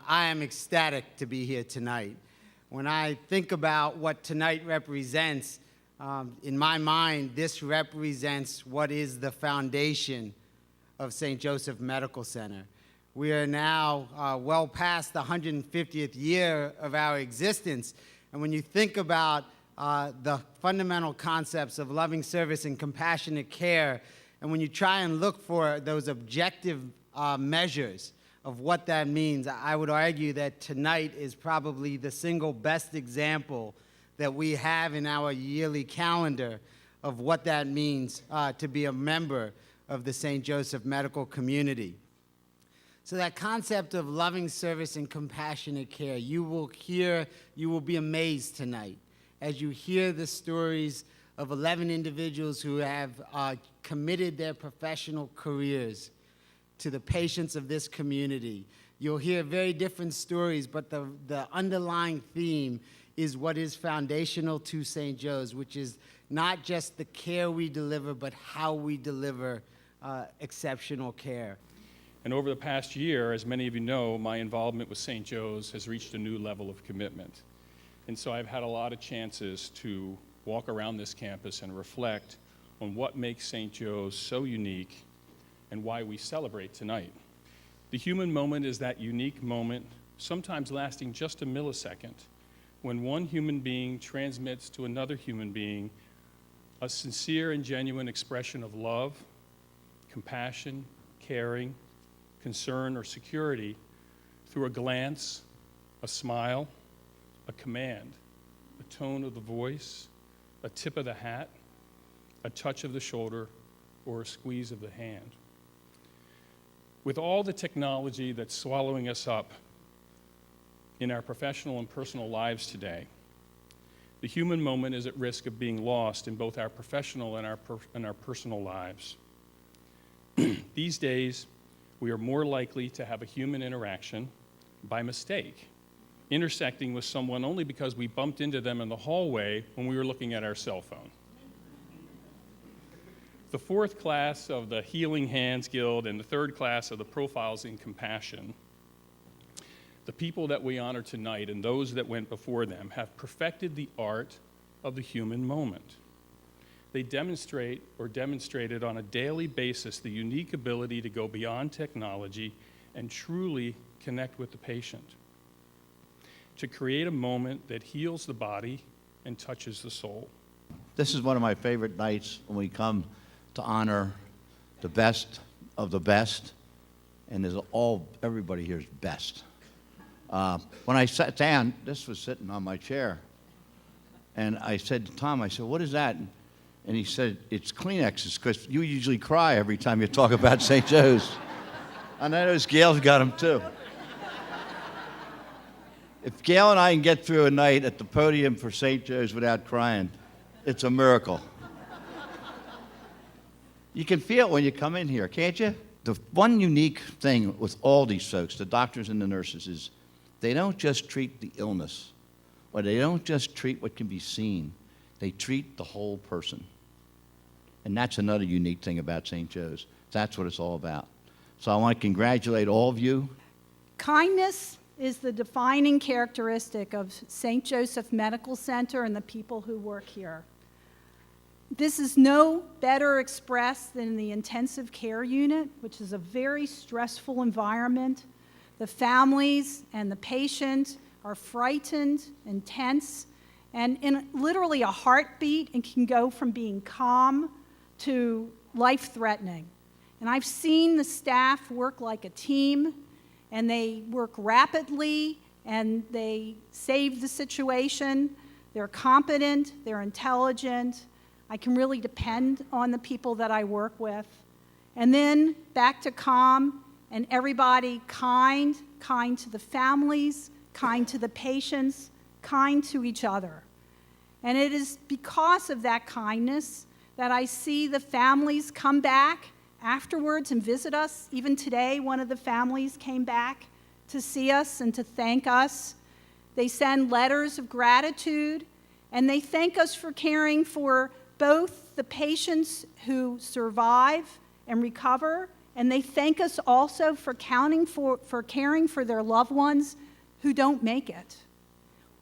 I am ecstatic to be here tonight. When I think about what tonight represents, in my mind, this represents what is the foundation of St. Joseph Medical Center. We are now well past the 150th year of our existence, and when you think about the fundamental concepts of loving service and compassionate care, and when you try and look for those objective measures of what that means, I would argue that tonight is probably the single best example that we have in our yearly calendar of what that means to be a member of the St. Joseph medical community. So that concept of loving service and compassionate care, you will be amazed tonight as you hear the stories of 11 individuals who have committed their professional careers to the patients of this community. You'll hear very different stories, but the underlying theme is what is foundational to St. Joe's, which is not just the care we deliver, but how we deliver exceptional care. And over the past year, as many of you know, my involvement with St. Joe's has reached a new level of commitment. And so I've had a lot of chances to walk around this campus and reflect on what makes St. Joe's so unique and why we celebrate tonight. The human moment is that unique moment, sometimes lasting just a millisecond, when one human being transmits to another human being a sincere and genuine expression of love, compassion, caring, concern, or security through a glance, a smile, a command, a tone of the voice, a tip of the hat, a touch of the shoulder, or a squeeze of the hand. With all the technology that's swallowing us up in our professional and personal lives today, the human moment is at risk of being lost in both our professional and our personal lives. These days, we are more likely to have a human interaction by mistake, intersecting with someone only because we bumped into them in the hallway when we were looking at our cell phone. The fourth class of the Healing Hands Guild and the third class of the Profiles in Compassion, the people that we honor tonight and those that went before them have perfected the art of the human moment. They demonstrated on a daily basis the unique ability to go beyond technology and truly connect with the patient, to create a moment that heals the body and touches the soul. This is one of my favorite nights when we come to honor the best of the best, and everybody here is best. When I sat down, this was sitting on my chair, and I said to Tom, I said, "What is that?" And he said, "It's Kleenexes, because you usually cry every time you talk about St. Joe's." And I know Gail's got them too. If Gail and I can get through a night at the podium for St. Joe's without crying, it's a miracle. You can feel it when you come in here, can't you? The one unique thing with all these folks, the doctors and the nurses, is they don't just treat the illness, or they don't just treat what can be seen. They treat the whole person. And that's another unique thing about St. Joe's. That's what it's all about. So I want to congratulate all of you. Kindness is the defining characteristic of St. Joseph Medical Center and the people who work here. This is no better expressed than the intensive care unit, which is a very stressful environment. The families and the patient are frightened and tense, and in literally a heartbeat, and can go from being calm to life-threatening. And I've seen the staff work like a team, and they work rapidly, and they save the situation. They're competent, they're intelligent. I can really depend on the people that I work with. And then back to calm, and everybody kind to the families, kind to the patients, kind to each other. And it is because of that kindness that I see the families come back afterwards and visit us. Even today, one of the families came back to see us and to thank us. They send letters of gratitude, and they thank us for caring for both the patients who survive and recover And they thank us also for caring for their loved ones who don't make it.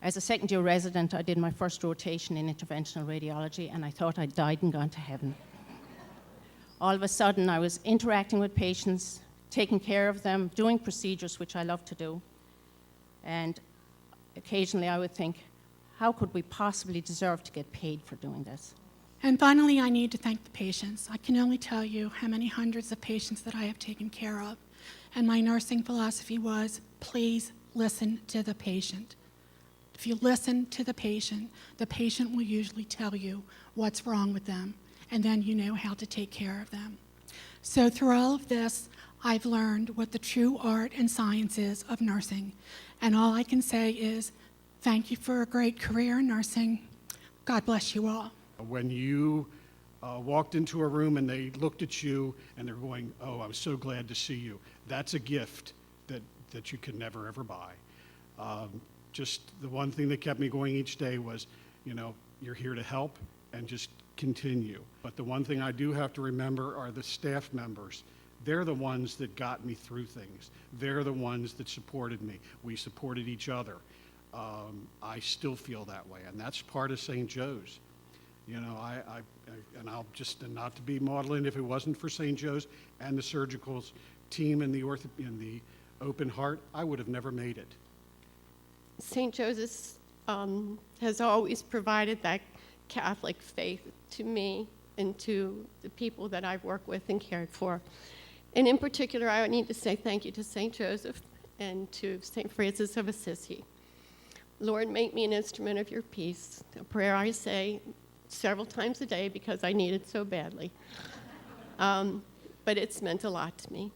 As a second-year resident, I did my first rotation in interventional radiology, and I thought I'd died and gone to heaven. All of a sudden, I was interacting with patients, taking care of them, doing procedures, which I love to do. And occasionally I would think, how could we possibly deserve to get paid for doing this? And finally, I need to thank the patients. I can only tell you how many hundreds of patients that I have taken care of. And my nursing philosophy was, please listen to the patient. If you listen to the patient will usually tell you what's wrong with them, and then you know how to take care of them. So through all of this, I've learned what the true art and science is of nursing. And all I can say is, thank you for a great career in nursing. God bless you all. When you walked into a room and they looked at you and they're going, oh, I'm so glad to see you, that's a gift that you can never, ever buy. Just the one thing that kept me going each day was, you're here to help and just continue. But the one thing I do have to remember are the staff members. They're the ones that got me through things. They're the ones that supported me. We supported each other. I still feel that way, and that's part of St. Joe's. And I'll just, and not to be maudlin, if it wasn't for St. Joe's and the surgical team and the open heart, I would have never made it. St. Joseph's has always provided that Catholic faith to me and to the people that I've worked with and cared for. And in particular, I need to say thank you to St. Joseph and to St. Francis of Assisi. Lord, make me an instrument of your peace, a prayer I say several times a day because I need it so badly. But it's meant a lot to me.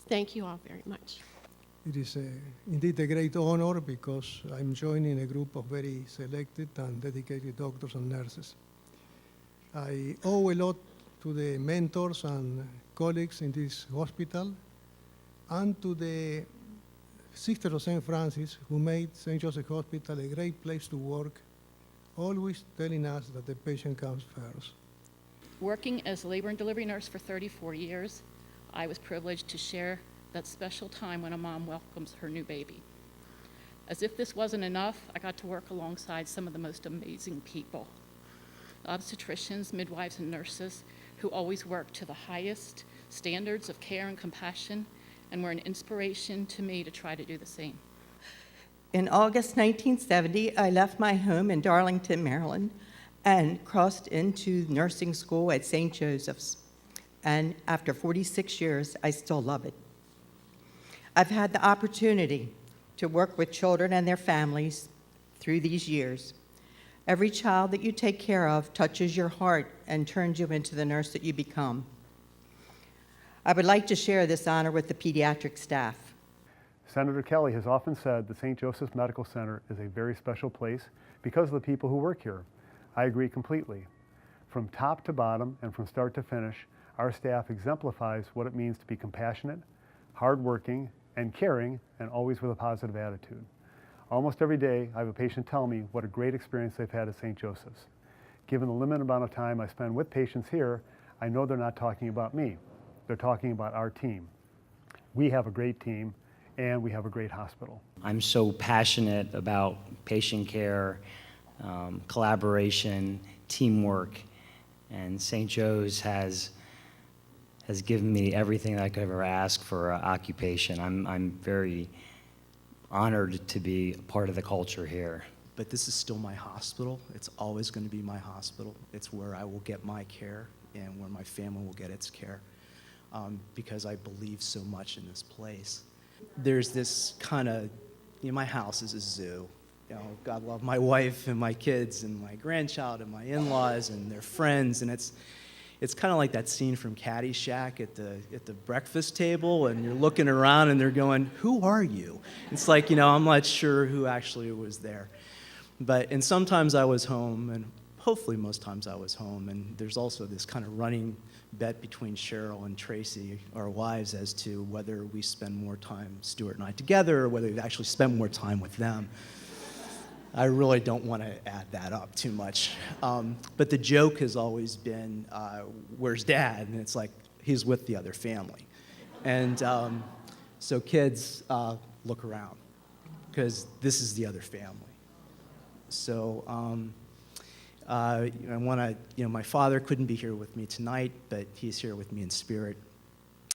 Thank you all very much. It is indeed a great honor because I'm joining a group of very selected and dedicated doctors and nurses. I owe a lot to the mentors and colleagues in this hospital and to the Sisters of St. Francis who made St. Joseph Hospital a great place to work, always telling us that the patient comes first. Working as a labor and delivery nurse for 34 years, I was privileged to share that special time when a mom welcomes her new baby. As if this wasn't enough, I got to work alongside some of the most amazing people. Obstetricians, midwives, and nurses who always work to the highest standards of care and compassion and were an inspiration to me to try to do the same. In August 1970, I left my home in Darlington, Maryland, and crossed into nursing school at St. Joseph's. And after 46 years, I still love it. I've had the opportunity to work with children and their families through these years. Every child that you take care of touches your heart and turns you into the nurse that you become. I would like to share this honor with the pediatric staff. Senator Kelly has often said that St. Joseph's Medical Center is a very special place because of the people who work here. I agree completely. From top to bottom and from start to finish, our staff exemplifies what it means to be compassionate, hardworking, and caring, and always with a positive attitude. Almost every day, I have a patient tell me what a great experience they've had at St. Joseph's. Given the limited amount of time I spend with patients here, I know they're not talking about me. They're talking about our team. We have a great team, and we have a great hospital. I'm so passionate about patient care, collaboration, teamwork, and St. Joe's has given me everything that I could ever ask for occupation. I'm very honored to be a part of the culture here. But this is still my hospital. It's always going to be my hospital. It's where I will get my care and where my family will get its care because I believe so much in this place. There's this kind of, my house is a zoo. God love my wife and my kids and my grandchild and my in-laws and their friends, and it's kind of like that scene from Caddyshack at the breakfast table, and you're looking around and they're going, who are you? It's like, I'm not sure who actually was there. And sometimes I was home, and hopefully most times I was home, and there's also this kind of running bet between Cheryl and Tracy, our wives, as to whether we spend more time, Stuart and I, together, or whether we actually spend more time with them. I really don't want to add that up too much. But the joke has always been, where's Dad? And it's like, he's with the other family. And so kids, look around, because this is the other family. So I want to, my father couldn't be here with me tonight, but he's here with me in spirit.